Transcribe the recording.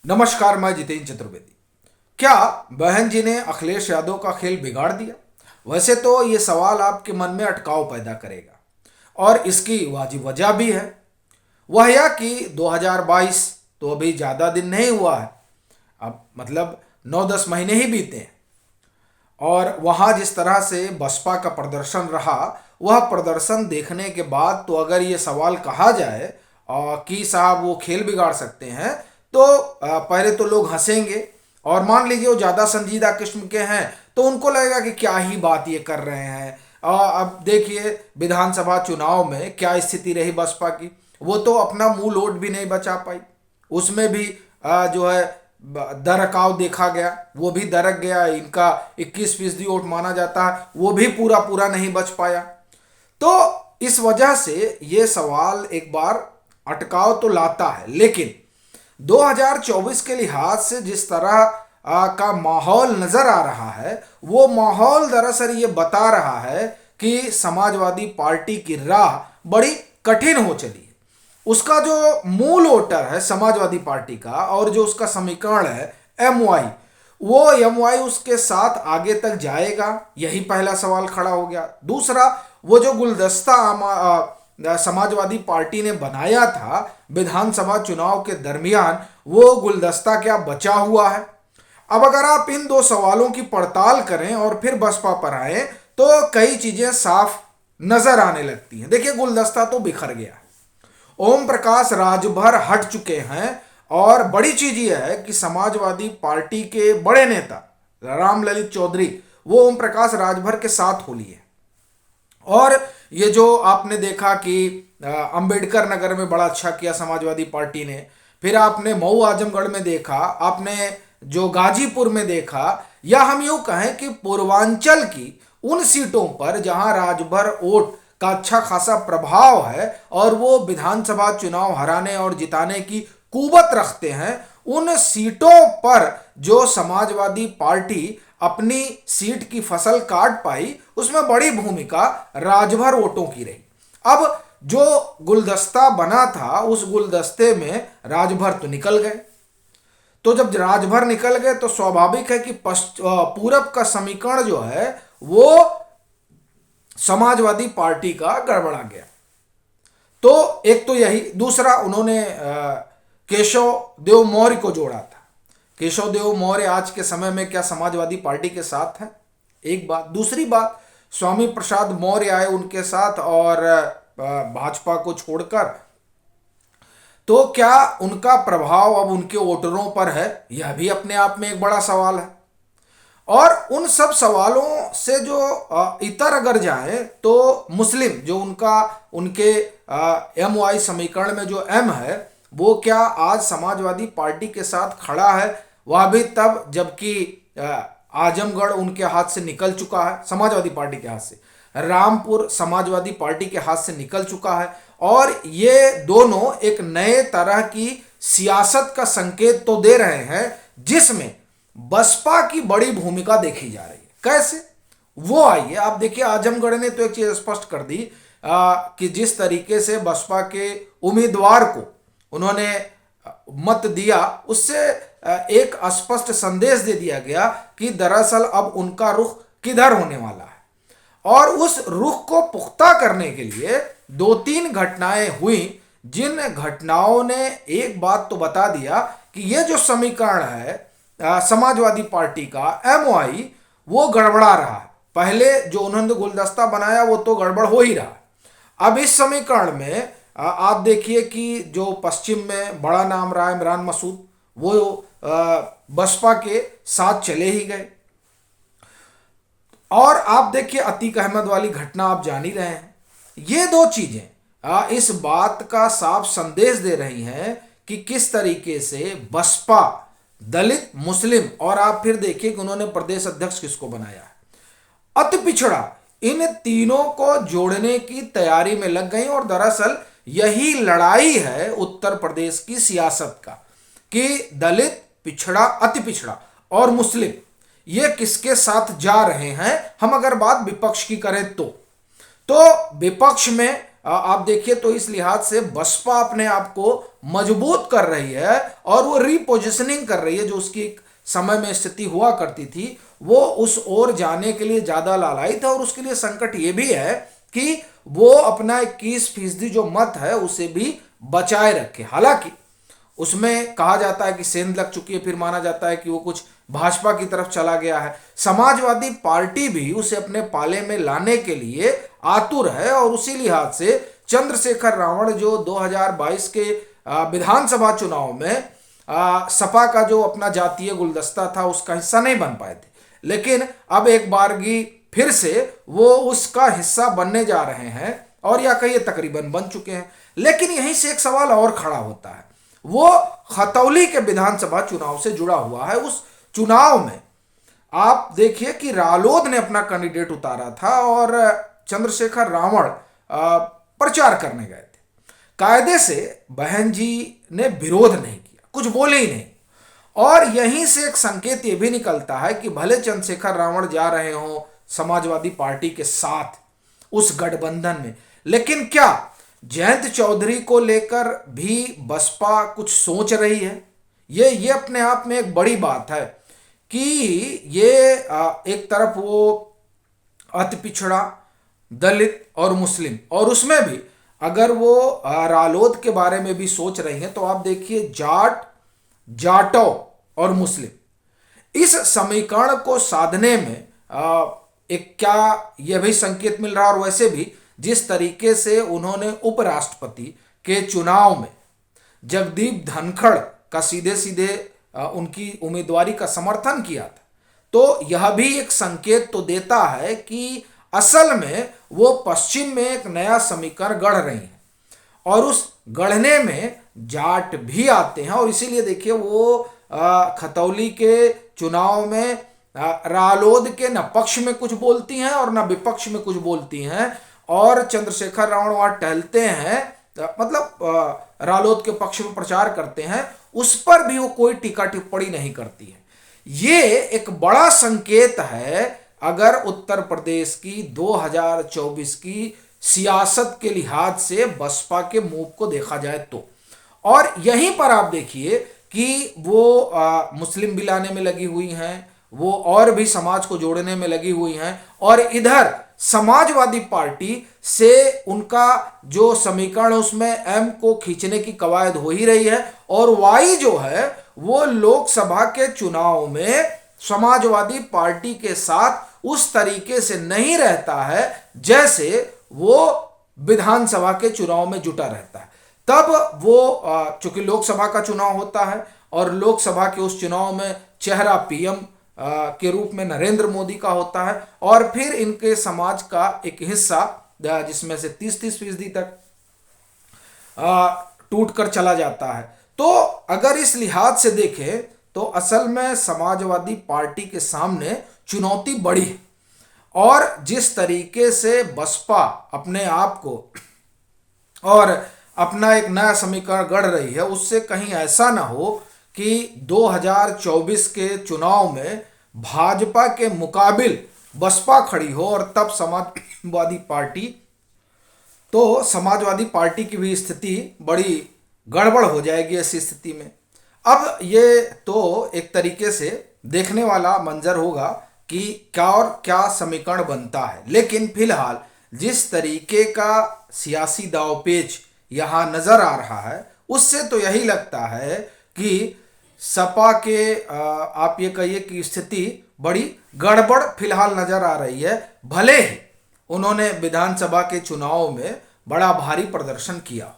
नमस्कार, मैं जितेंद्र चतुर्वेदी। क्या बहन जी ने अखिलेश यादव का खेल बिगाड़ दिया? वैसे तो ये सवाल आपके मन में अटकाव पैदा करेगा और इसकी वाजिब वजह भी है। वह यह कि 2022 तो अभी ज़्यादा दिन नहीं हुआ है। अब मतलब 9-10 महीने ही बीते हैं और वहाँ जिस तरह से बसपा का प्रदर्शन रहा, वह प्रदर्शन देखने के बाद तो अगर ये सवाल कहा जाए कि साहब वो खेल बिगाड़ सकते हैं, तो पहले तो लोग हंसेंगे और मान लीजिए वो ज़्यादा संजीदा किस्म के हैं तो उनको लगेगा कि क्या ही बात ये कर रहे हैं। अब देखिए विधानसभा चुनाव में क्या स्थिति रही बसपा की। वो तो अपना मूल वोट भी नहीं बचा पाई। उसमें भी जो है दरकाव देखा गया, वो भी दरक गया। इनका 21% वोट माना जाता है, वो भी पूरा पूरा नहीं बच पाया। तो इस वजह से ये सवाल एक बार अटकाव तो लाता है, लेकिन 2024 के लिहाज से जिस तरह का माहौल नजर आ रहा है, वो माहौल दरअसल ये बता रहा है कि समाजवादी पार्टी की राह बड़ी कठिन हो चली है। उसका जो मूल वोटर है समाजवादी पार्टी का और जो उसका समीकरण है एम वाई, वो एम वाई उसके साथ आगे तक जाएगा, यही पहला सवाल खड़ा हो गया। दूसरा, वो जो गुलदस्ता समाजवादी पार्टी ने बनाया था विधानसभा चुनाव के दरमियान, वो गुलदस्ता क्या बचा हुआ है? अब अगर आप इन दो सवालों की पड़ताल करें और फिर बसपा पर आए तो कई चीजें साफ नजर आने लगती हैं। देखिए, गुलदस्ता तो बिखर गया है। ओम प्रकाश राजभर हट चुके हैं और बड़ी चीज यह है कि समाजवादी पार्टी के बड़े नेता राम ललित चौधरी वो ओम प्रकाश राजभर के साथ हो लिए। और ये जो आपने देखा कि अंबेडकर नगर में बड़ा अच्छा किया समाजवादी पार्टी ने, फिर आपने मऊ आजमगढ़ में देखा, आपने जो गाजीपुर में देखा, या हम यूं कहें कि पूर्वांचल की उन सीटों पर जहां राजभर वोट का अच्छा खासा प्रभाव है और वो विधानसभा चुनाव हराने और जिताने की कुवत रखते हैं, उन सीटों पर जो समाजवादी पार्टी अपनी सीट की फसल काट पाई, उसमें बड़ी भूमिका राजभर वोटों की रही। अब जो गुलदस्ता बना था उस गुलदस्ते में राजभर तो निकल गए। तो जब राजभर निकल गए तो स्वाभाविक है कि पूरब का समीकरण जो है वो समाजवादी पार्टी का गड़बड़ा गया। तो एक तो यही, दूसरा उन्होंने केशव देव मौर्य को जोड़ा था। केशव देव मौर्य आज के समय में क्या समाजवादी पार्टी के साथ हैं? एक बात। दूसरी बात, स्वामी प्रसाद मौर्य आए उनके साथ और भाजपा को छोड़कर, तो क्या उनका प्रभाव अब उनके वोटरों पर है? यह भी अपने आप में एक बड़ा सवाल है। और उन सब सवालों से जो इतर अगर जाए तो मुस्लिम जो उनके एम वाई समीकरण में जो एम है, वो क्या आज समाजवादी पार्टी के साथ खड़ा है? वह भी तब जबकि आजमगढ़ उनके हाथ से निकल चुका है, समाजवादी पार्टी के हाथ से। रामपुर समाजवादी पार्टी के हाथ से निकल चुका है और ये दोनों एक नए तरह की सियासत का संकेत तो दे रहे हैं जिसमें बसपा की बड़ी भूमिका देखी जा रही है। कैसे? वो आइए आप देखिए, आजमगढ़ ने तो एक चीज स्पष्ट कर दी कि जिस तरीके से बसपा के उम्मीदवार को उन्होंने मत दिया, उससे एक स्पष्ट संदेश दे दिया गया कि दरअसल अब उनका रुख किधर होने वाला है। और उस रुख को पुख्ता करने के लिए 2-3 घटनाएं हुई, जिन घटनाओं ने एक बात तो बता दिया कि ये जो समीकरण है समाजवादी पार्टी का एम वाई, वो गड़बड़ा रहा है। पहले जो उन्होंने गुलदस्ता बनाया वो तो गड़बड़ हो ही रहा। अब इस समीकरण में आप देखिए कि जो पश्चिम में बड़ा नाम रहा इमरान मसूद, वो बसपा के साथ चले ही गए। और आप देखिए अतीक अहमद वाली घटना आप जान ही रहे हैं। ये दो चीजें इस बात का साफ संदेश दे रही हैं कि किस तरीके से बसपा दलित, मुस्लिम, और आप फिर देखिए कि उन्होंने प्रदेश अध्यक्ष किसको बनाया है, अति पिछड़ा, इन तीनों को जोड़ने की तैयारी में लग गई। और दरअसल यही लड़ाई है उत्तर प्रदेश की सियासत का कि दलित, पिछड़ा, अति पिछड़ा और मुस्लिम ये किसके साथ जा रहे हैं। हम अगर बात विपक्ष की करें तो विपक्ष में आप देखिए तो इस लिहाज से बसपा अपने आप को मजबूत कर रही है और वो रीपोजिशनिंग कर रही है। जो उसकी एक समय में स्थिति हुआ करती थी वो उस ओर जाने के लिए ज्यादा लालायित है। और उसके लिए संकट ये भी है कि वो अपना 21% जो मत है उसे भी बचाए रखे। हालांकि उसमें कहा जाता है कि सेंध लग चुकी है, फिर माना जाता है कि वो कुछ भाजपा की तरफ चला गया है। समाजवादी पार्टी भी उसे अपने पाले में लाने के लिए आतुर है। और उसी लिहाज से चंद्रशेखर रावण जो 2022 के विधानसभा चुनाव में सपा का जो अपना जातीय गुलदस्ता था उसका हिस्सा नहीं बन पाए थे, लेकिन अब एक बारगी फिर से वो उसका हिस्सा बनने जा रहे हैं और या कहिए तकरीबन बन चुके हैं। लेकिन यहीं से एक सवाल और खड़ा होता है, वो खतौली के विधानसभा चुनाव से जुड़ा हुआ है। उस चुनाव में आप देखिए कि रालोद ने अपना कैंडिडेट उतारा था और चंद्रशेखर रावण प्रचार करने गए थे। कायदे से बहन जी ने विरोध नहीं किया, कुछ बोले ही नहीं। और यहीं से एक संकेत यह भी निकलता है कि भले चंद्रशेखर रावण जा रहे हों समाजवादी पार्टी के साथ उस गठबंधन में, लेकिन क्या जयंत चौधरी को लेकर भी बसपा कुछ सोच रही है? ये अपने आप में एक बड़ी बात है कि ये एक तरफ वो अति पिछड़ा, दलित और मुस्लिम, और उसमें भी अगर वो रालोद के बारे में भी सोच रही हैं तो आप देखिए जाट, जाटो और मुस्लिम, इस समीकरण को साधने में एक क्या यह भी संकेत मिल रहा। और वैसे भी जिस तरीके से उन्होंने उपराष्ट्रपति के चुनाव में जगदीप धनखड़ का सीधे सीधे उनकी उम्मीदवारी का समर्थन किया था, तो यह भी एक संकेत तो देता है कि असल में वो पश्चिम में एक नया समीकरण गढ़ रही हैं और उस गढ़ने में जाट भी आते हैं। और इसीलिए देखिए वो खतौली के चुनाव में रालोद के न पक्ष में कुछ बोलती हैं और न विपक्ष में कुछ बोलती हैं। और चंद्रशेखर रावण वहां टहलते हैं, मतलब रालोद के पक्ष में प्रचार करते हैं, उस पर भी वो कोई टीका टिप्पणी नहीं करती है। ये एक बड़ा संकेत है अगर उत्तर प्रदेश की 2024 की सियासत के लिहाज से बसपा के मूव को देखा जाए तो। और यहीं पर आप देखिए कि वो मुस्लिम भी लाने में लगी हुई हैं, वो और भी समाज को जोड़ने में लगी हुई हैं, और इधर समाजवादी पार्टी से उनका जो समीकरण उसमें एम को खींचने की कवायद हो ही रही है। और वाई जो है वो लोकसभा के चुनाव में समाजवादी पार्टी के साथ उस तरीके से नहीं रहता है जैसे वो विधानसभा के चुनाव में जुटा रहता है। तब वो चूंकि लोकसभा का चुनाव होता है और लोकसभा के उस चुनाव में चेहरा पीएम के रूप में नरेंद्र मोदी का होता है, और फिर इनके समाज का एक हिस्सा जिसमें से 30-30% तक टूट कर चला जाता है। तो अगर इस लिहाज से देखें तो असल में समाजवादी पार्टी के सामने चुनौती बड़ी है। और जिस तरीके से बसपा अपने आप को और अपना एक नया समीकरण गढ़ रही है, उससे कहीं ऐसा ना हो कि 2024 के चुनाव में भाजपा के मुकाबिल बसपा खड़ी हो और तब समाजवादी पार्टी की भी स्थिति बड़ी गड़बड़ हो जाएगी ऐसी स्थिति में। अब ये तो एक तरीके से देखने वाला मंजर होगा कि क्या और क्या समीकरण बनता है, लेकिन फिलहाल जिस तरीके का सियासी दांवपेच यहाँ नजर आ रहा है उससे तो यही लगता है कि सपा के आप ये कहिए कि स्थिति बड़ी गड़बड़ फिलहाल नजर आ रही है। भले ही उन्होंने विधानसभा के चुनाव में बड़ा भारी प्रदर्शन किया।